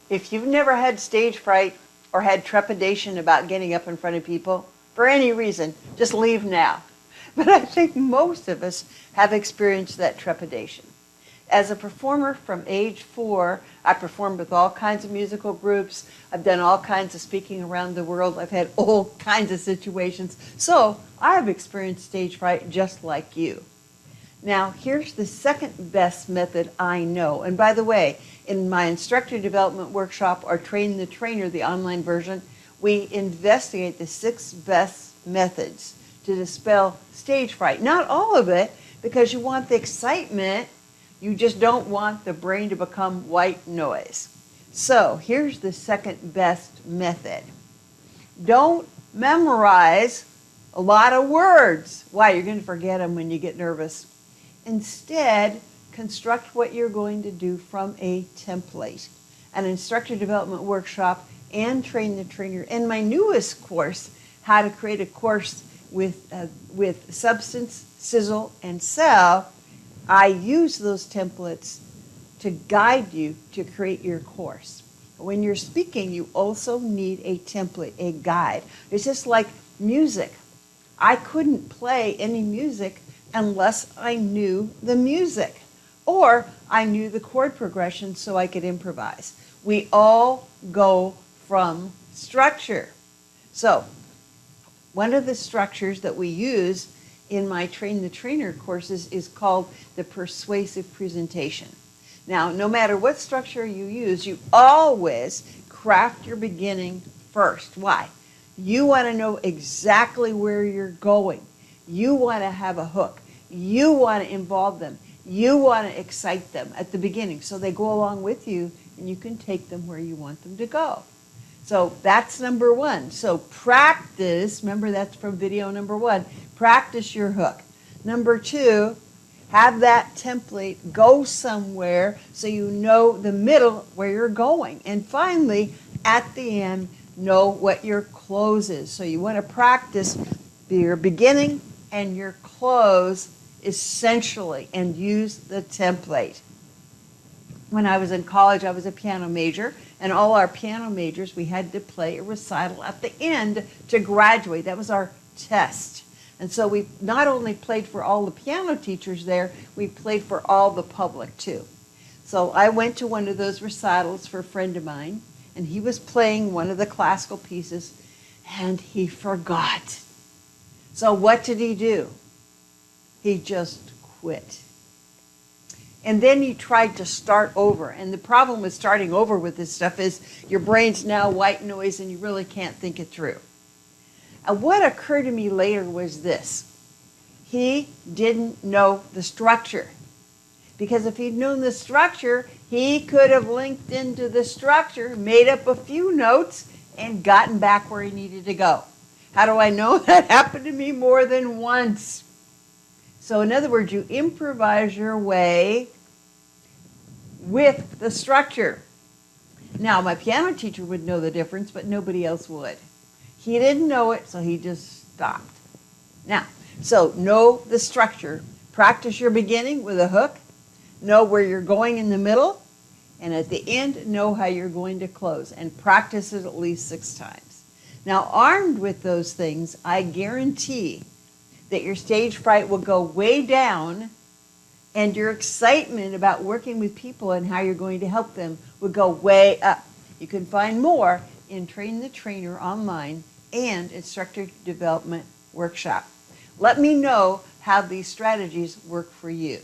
If you've never had stage fright or had trepidation about getting up in front of people, for any reason, just leave now. But I think most of us have experienced that trepidation. As a performer from age 4, I performed with all kinds of musical groups. I've done all kinds of speaking around the world. I've had all kinds of situations. So I have experienced stage fright just like you. Now, here's the second best method I know. And by the way, in my instructor development workshop, or Train the Trainer, the online version, we investigate the 6 best methods to dispel stage fright. Not all of it, because you want the excitement. You just don't want the brain to become white noise. So here's the second best method. Don't memorize a lot of words. Why? You're going to forget them when you get nervous. Instead, construct what you're going to do from a template. An instructor development workshop and Train the Trainer. And my newest course, How to Create a Course with Substance, Sizzle, and Sell, I use those templates to guide you to create your course. When you're speaking, you also need a template, a guide. It's just like music. I couldn't play any music unless I knew the music, or I knew the chord progression so I could improvise. We all go from structure. So one of the structures that we use in my Train the Trainer courses is called the persuasive presentation. Now, no matter what structure you use, you always craft your beginning first. Why? You want to know exactly where you're going. You want to have a hook. You want to involve them. You want to excite them at the beginning so they go along with you and you can take them where you want them to go. So that's number 1. So practice, remember that's from video number 1, practice your hook. Number 2, have that template go somewhere so you know the middle where you're going. And finally, at the end, know what your close is. So you want to practice your beginning and your close essentially and use the template. When I was in college, I was a piano major, and all our piano majors, we had to play a recital at the end to graduate. That was our test. And so we not only played for all the piano teachers there, we played for all the public too. So I went to one of those recitals for a friend of mine, and he was playing one of the classical pieces, and he forgot. So what did he do? He just quit. And then he tried to start over. And the problem with starting over with this stuff is your brain's now white noise and you really can't think it through. And what occurred to me later was this. He didn't know the structure. Because if he'd known the structure, he could have linked into the structure, made up a few notes, and gotten back where he needed to go. How do I know? That happened to me more than once. So in other words, you improvise your way with the structure. Now, my piano teacher would know the difference, but nobody else would. He didn't know it, so he just stopped. Now, so know the structure. Practice your beginning with a hook. Know where you're going in the middle. And at the end, know how you're going to close. And practice it at least 6 times. Now, armed with those things, I guarantee that your stage fright will go way down and your excitement about working with people and how you're going to help them will go way up. You can find more in Train the Trainer online and Instructor Development Workshop. Let me know how these strategies work for you.